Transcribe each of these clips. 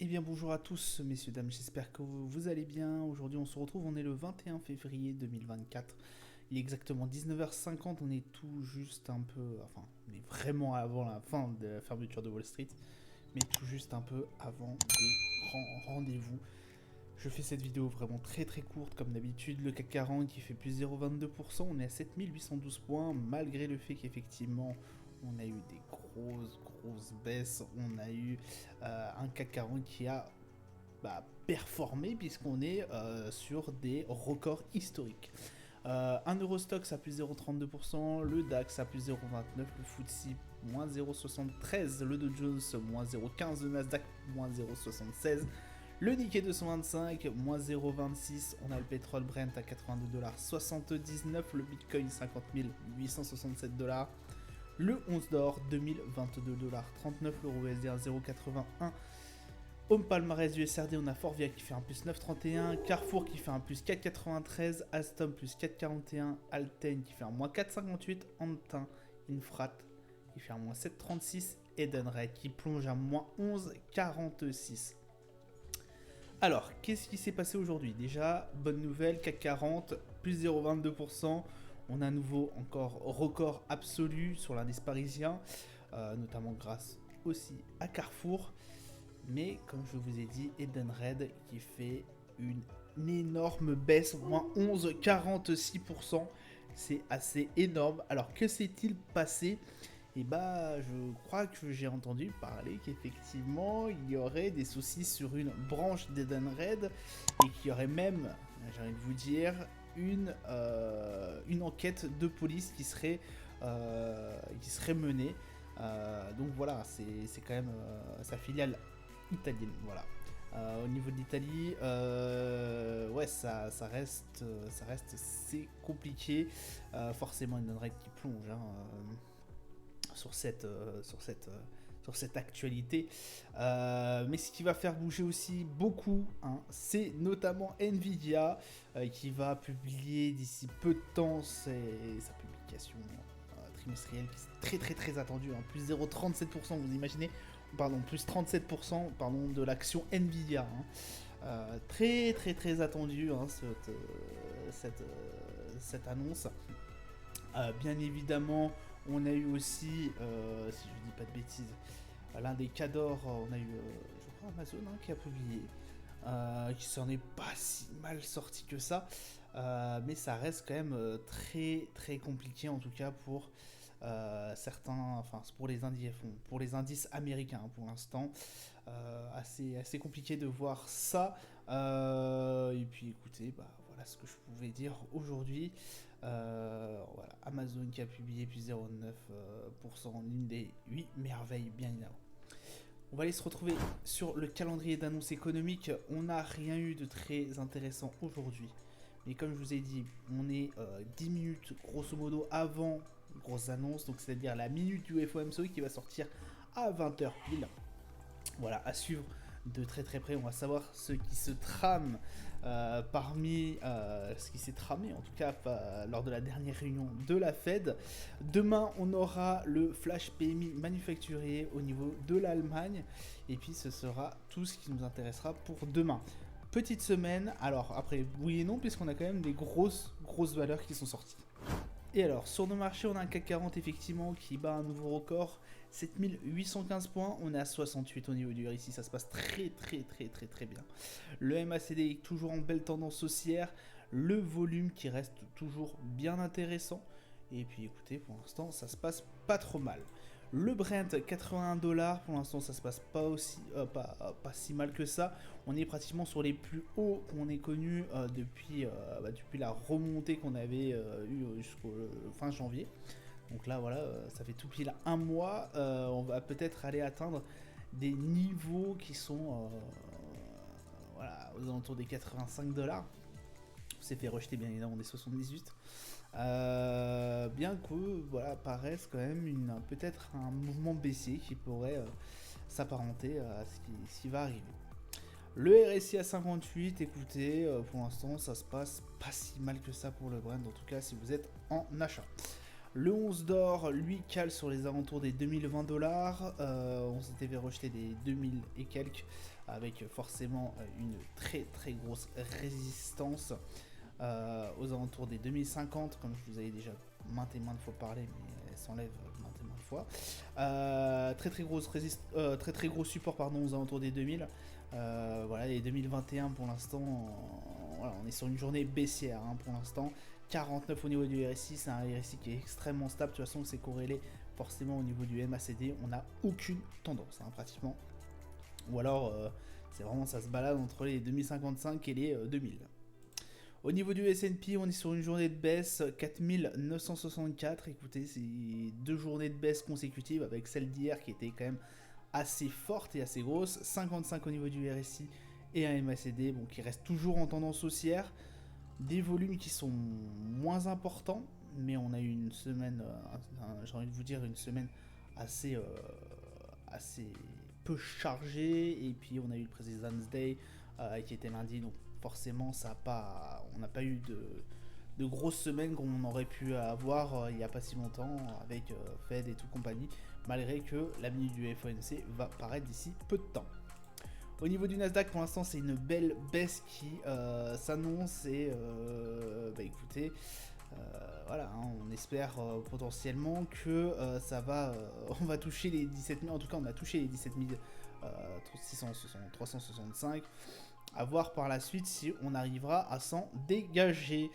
Eh bien bonjour à tous messieurs dames, j'espère que vous allez bien. Aujourd'hui on se retrouve, on est le 21 février 2024. Il est exactement 19h50, on est tout juste un peu, enfin on est vraiment avant la fin de la fermeture de Wall Street, mais tout juste un peu avant des grands rendez-vous. Je fais cette vidéo vraiment très courte comme d'habitude, le CAC 40 qui fait plus 0,22%, on est à 7812 points malgré le fait qu'effectivement on a eu des grosses baisses, on a eu un CAC 40 qui a performé puisqu'on est sur des records historiques. Un Eurostox à plus 0,32%, le DAX à plus 0,29%, le FTSE moins 0,73%, le Dow Jones moins 0,15%, le Nasdaq moins 0,76%, le Nikkei 225 moins 0,26%, on a le pétrole Brent à 82,79$, le Bitcoin 50 867$, le 11 d'or 2022,39$, l'euro USD à 0,81$. Au palmarès du SRD, on a Forvia qui fait un plus 9,31, Carrefour qui fait un plus 4,93, Alstom plus 4,41, Alten qui fait un moins 4,58, Antin Infrat qui fait un moins 7,36, Edenred qui plonge à moins 11,46. Alors, qu'est-ce qui s'est passé aujourd'hui? Déjà, bonne nouvelle, CAC 40, plus 0,22%. On a à nouveau encore record absolu sur l'indice parisien, notamment grâce aussi à Carrefour. Mais comme je vous ai dit, Edenred qui fait une énorme baisse, moins 11,46%. C'est assez énorme. Alors que s'est-il passé? Et je crois que j'ai entendu parler qu'effectivement il y aurait des soucis sur une branche d'Edenred et qu'il y aurait même, j'ai envie de vous dire, une enquête de police qui serait menée. Donc voilà, c'est quand même sa filiale italienne. Voilà. Au niveau de l'Italie, ouais, ça reste c'est compliqué. Forcément, une Edenred qui plonge. Sur cette actualité. Mais ce qui va faire bouger aussi beaucoup, c'est notamment Nvidia qui va publier d'ici peu de temps sa publication trimestrielle qui est très attendue, plus 0,37%, vous imaginez, pardon, plus 37% pardon, de l'action Nvidia. Très attendu cette annonce. Bien évidemment, on a eu aussi, si je ne dis pas de bêtises, l'un des cadors, on a eu, je crois, Amazon qui a publié, qui s'en est pas si mal sorti que ça, mais ça reste quand même très compliqué, en tout cas pour certains, enfin pour les indices américains pour l'instant, assez compliqué de voir ça. Et puis écoutez, voilà ce que je pouvais dire aujourd'hui. Voilà, Amazon qui a publié plus 0,9%, l'une des 8 merveilles bien évidemment. On va aller se retrouver sur le calendrier d'annonces économiques. On n'a rien eu de très intéressant aujourd'hui. Mais comme je vous ai dit, on est 10 minutes grosso modo avant grosse annonce. Donc c'est-à-dire la minute du FOMC qui va sortir à 20h pile. Voilà, à suivre de très près. On va savoir ce qui se trame ce qui s'est tramé en tout cas lors de la dernière réunion de la Fed. Demain, on aura le flash PMI manufacturier au niveau de l'Allemagne. Et puis ce sera tout ce qui nous intéressera pour demain. Petite semaine, alors après oui et non, puisqu'on a quand même des grosses valeurs qui sont sorties. Et alors, sur nos marchés, on a un CAC 40 effectivement qui bat un nouveau record, 7815 points, on est à 68 au niveau du RSI, ça se passe très bien. Le MACD est toujours en belle tendance haussière, le volume qui reste toujours bien intéressant, et puis écoutez, pour l'instant, ça se passe pas trop mal. Le Brent, 81$, pour l'instant ça se passe pas si mal que ça. On est pratiquement sur les plus hauts qu'on ait connus depuis la remontée qu'on avait eue jusqu'au fin janvier. Donc là voilà, ça fait tout pile un mois. On va peut-être aller atteindre des niveaux qui sont aux alentours des 85$. On s'est fait rejeter bien évidemment des 78. Bien que voilà, paraisse quand même peut-être un mouvement baissier qui pourrait s'apparenter à ce qui va arriver. Le RSI à 58, écoutez, pour l'instant ça se passe pas si mal que ça pour le Brent, en tout cas si vous êtes en achat. Le 11 d'or, lui, cale sur les alentours des 2020$. On s'était fait rejeter des 2000 et quelques. avec forcément une très très grosse résistance aux alentours des 2050, comme je vous avais déjà maintes et maintes fois parlé, mais elle s'enlève maintes et maintes fois. Très très gros support pardon, aux alentours des 2000. Voilà, les 2021 pour l'instant, voilà, on est sur une journée baissière hein, pour l'instant. 49 au niveau du RSI, c'est un RSI qui est extrêmement stable, de toute façon c'est corrélé forcément au niveau du MACD, on n'a aucune tendance hein, pratiquement. Ou alors c'est vraiment ça se balade entre les 2055 et les 2000. Au niveau du S&P, on est sur une journée de baisse 4964. Écoutez, c'est 2 journées de baisse consécutives avec celle d'hier qui était quand même assez forte et assez grosse. 55 au niveau du RSI et un MACD bon, qui reste toujours en tendance haussière. Des volumes qui sont moins importants, mais on a eu une semaine, j'ai envie de vous dire une semaine assez, assez peu chargée. Et puis on a eu le President's Day qui était lundi, donc forcément ça a pas, on n'a pas eu de grosses semaines qu'on aurait pu avoir il n'y a pas si longtemps avec Fed et tout compagnie, malgré que la minute du FOMC va paraître d'ici peu de temps. Au niveau du Nasdaq, pour l'instant, c'est une belle baisse qui s'annonce et écoutez, voilà, hein, on espère potentiellement que ça va, on va toucher les 17 000, en tout cas on a touché les 17 365. À voir par la suite si on arrivera à s'en dégager.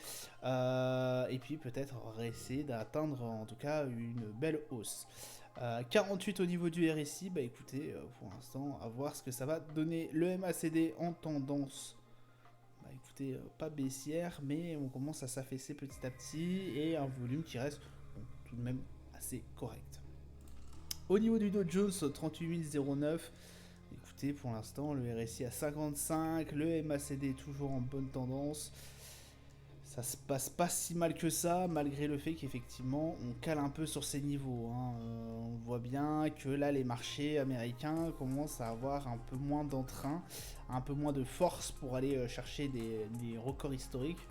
Et puis peut-être essayer d'atteindre en tout cas une belle hausse. 48 au niveau du RSI, bah écoutez, pour l'instant, à voir ce que ça va donner. Le MACD en tendance, bah écoutez, pas baissière, mais on commence à s'affaisser petit à petit et un volume qui reste bon, tout de même assez correct. Au niveau du Dow Jones, 38 009. Écoutez, pour l'instant, le RSI à 55, le MACD toujours en bonne tendance. Ça se passe pas si mal que ça, malgré le fait qu'effectivement, on cale un peu sur ces niveaux. Hein. On voit bien que là, les marchés américains commencent à avoir un peu moins d'entrain, un peu moins de force pour aller chercher des records historiques.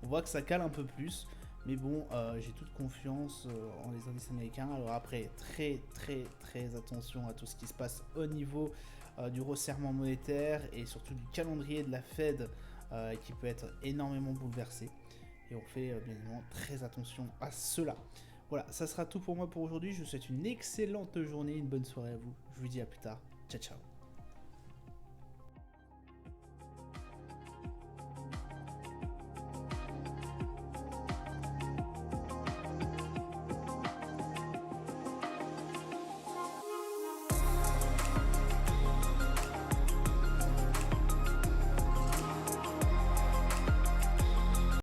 On voit que ça cale un peu plus. Mais bon, j'ai toute confiance en les indices américains. Alors après, très attention à tout ce qui se passe au niveau du resserrement monétaire et surtout du calendrier de la Fed qui peut être énormément bouleversé. Et on fait bien évidemment très attention à cela. Voilà, ça sera tout pour moi pour aujourd'hui. Je vous souhaite une excellente journée, une bonne soirée à vous. Je vous dis à plus tard. Ciao, ciao.